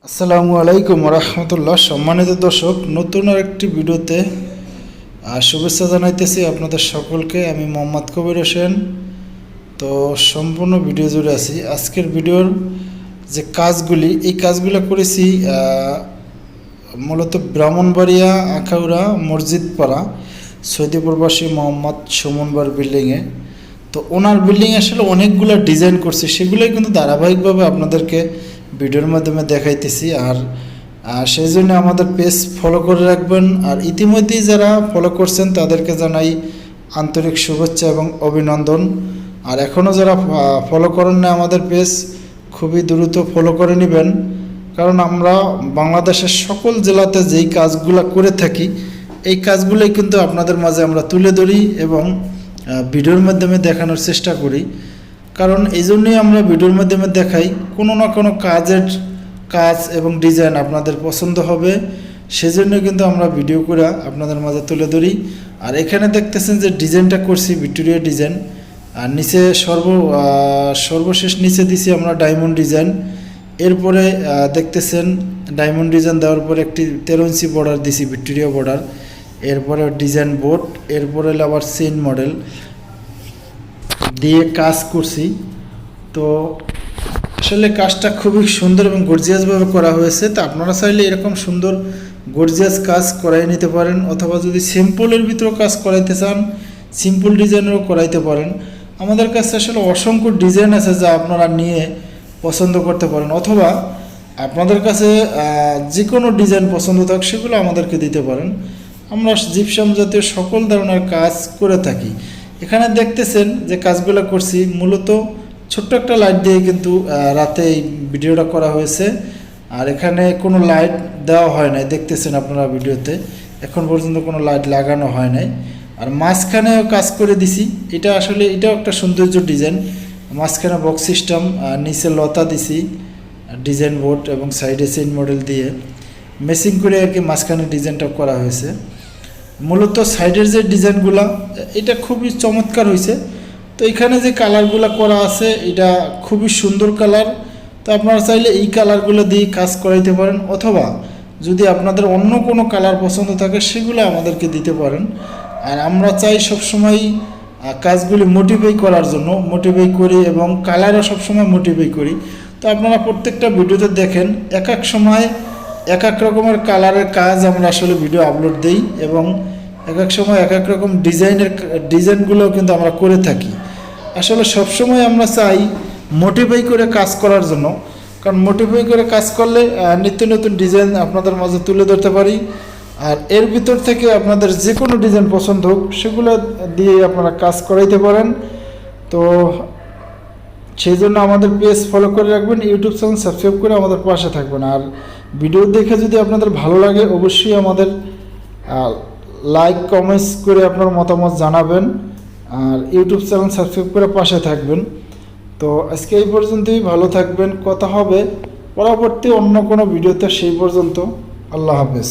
আসসালামু আলাইকুম রহমতুল্লাহ। সম্মানিত দর্শক, নতুন আরেকটি ভিডিওতে শুভেচ্ছা জানাইতেছি আপনাদের সকলকে। আমি মোহাম্মদ কবির হোসেন। তো সম্পূর্ণ ভিডিও জুড়ে আছি। আজকের ভিডিওর যে কাজগুলি, এই কাজগুলো করেছি মূলত ব্রাহ্মণবাড়িয়া আখাউড়া মসজিদ পাড়া সৌদি প্রবাসী মোহাম্মদ সুমনবার বিল্ডিংয়ে। তো ওনার বিল্ডিং আসলে অনেকগুলো ডিজাইন করছি, সেগুলোই কিন্তু ধারাবাহিকভাবে আপনাদেরকে ভিডিওর মাধ্যমে দেখাইতেছি। আর সেই জন্য আমাদের পেজ ফলো করে রাখবেন। আর ইতিমধ্যেই যারা ফলো করছেন তাদেরকে জানাই আন্তরিক শুভেচ্ছা এবং অভিনন্দন। আর এখনও যারা ফলো করেন না আমাদের পেজ, খুবই দ্রুত ফলো করে নেবেন, কারণ আমরা বাংলাদেশের সকল জেলাতে যেই কাজগুলো করে থাকি এই কাজগুলোই কিন্তু আপনাদের মাঝে আমরা তুলে ধরি এবং ভিডিওর মাধ্যমে দেখানোর চেষ্টা করি। কারণ এই জন্যই আমরা ভিডিওর মাধ্যমে দেখাই, কোনো না কোনো কাজ এবং ডিজাইন আপনাদের পছন্দ হবে, সেজন্য কিন্তু আমরা ভিডিও করে আপনাদের মাঝে তুলে ধরি। আর এখানে দেখতেছেন যে ডিজাইনটা করছি ভিক্টোরিয়া ডিজাইন, আর নিচে সর্বশেষ নিচে দিছি আমরা ডায়মন্ড ডিজাইন। এরপরে দেখতেছেন ডায়মন্ড ডিজাইন দেওয়ার পরে একটি 13 ইঞ্চি বর্ডার দিছি, ভিক্টোরিয়া বর্ডার। এরপরে ডিজাইন বোর্ড, এরপরে আবার চেইন মডেল দিয়ে কাজ করছি। তো আসলে কাজটা খুবই সুন্দর এবং গর্জিয়াসভাবে করা হয়েছে। তো আপনারা চাইলে এরকম সুন্দর গর্জিয়াস কাজ করাই নিতে পারেন, অথবা যদি সিম্পলের ভিতরেও কাজ করাইতে চান সিম্পল ডিজাইনেরও করাইতে পারেন। আমাদের কাছে আসলে অসংখ্য ডিজাইন আছে যা আপনারা নিয়ে পছন্দ করতে পারেন, অথবা আপনাদের কাছে যে কোনো ডিজাইন পছন্দ থাক সেগুলো আমাদেরকে দিতে পারেন। আমরা জিপসাম জাতীয় সকল ধরনের কাজ করে থাকি। এখানে দেখতেছেন যে কাজগুলো করছি মূলত ছোট্ট একটা লাইট দিয়ে কিন্তু রাতে এই ভিডিওটা করা হয়েছে। আর এখানে কোনো লাইট দেওয়া হয় নাই, দেখতেছেন আপনারা ভিডিওতে এখন পর্যন্ত কোনো লাইট লাগানো হয় নাই। আর মাঝখানেও কাজ করে দিছি, এটা আসলে এটাও একটা সৌন্দর্য ডিজাইন। মাঝখানে বক্স সিস্টেম, নিচে লতা দিছি ডিজাইন বোর্ড এবং সাইডে চেইন মডেল দিয়ে মেসিং করে আর কি মাঝখানে ডিজাইনটা করা হয়েছে। মূলত সাইডের যে ডিজাইনগুলো এটা খুবই চমৎকার হয়েছে। তো এখানে যে কালারগুলো করা আছে এটা খুবই সুন্দর কালার। তো আপনারা চাইলে এই কালারগুলো দিয়ে কাজ করাইতে পারেন, অথবা যদি আপনাদের অন্য কোনো কালার পছন্দ থাকে সেগুলো আমাদেরকে দিতে পারেন। আর আমরা চাই সবসময় কাজগুলি মোটিফাই করার জন্য, মোটিফাই করি এবং কালারও সবসময় মোটিফাই করি। তো আপনারা প্রত্যেকটা ভিডিওতে দেখেন এক এক সময় এক এক রকমের কালারের কাজ আমরা আসলে ভিডিও আপলোড দিই, এবং এক এক সময় এক এক রকম ডিজাইনগুলোও কিন্তু আমরা করে থাকি। আসলে সবসময় আমরা চাই মোটিফাই করে কাজ করার জন্য, কারণ মোটিফাই করে কাজ করলে নিত্য নতুন ডিজাইন আপনাদের মাঝে তুলে ধরতে পারি। আর এর ভিতর থেকে আপনাদের যে কোনো ডিজাইন পছন্দ হোক সেগুলো দিয়ে আপনারা কাজ করাইতে পারেন। তো সেই জন্য আমাদের পেজ ফলো করে রাখবেন, ইউটিউব চ্যানেল সাবস্ক্রাইব করে আমাদের পাশে থাকবেন। আর ভিডিও দেখে যদি আপনাদের ভালো লাগে অবশ্যই আমাদের লাইক কমেন্টস করে আপনার মতামত জানাবেন, আর ইউটিউব চ্যানেল সাবস্ক্রাইব করে পাশে থাকবেন। তো আজকে এই পর্যন্তই, ভালো থাকবেন, কথা হবে পরবর্তী অন্য কোনো ভিডিওতে। সেই পর্যন্ত আল্লাহ হাফেজ।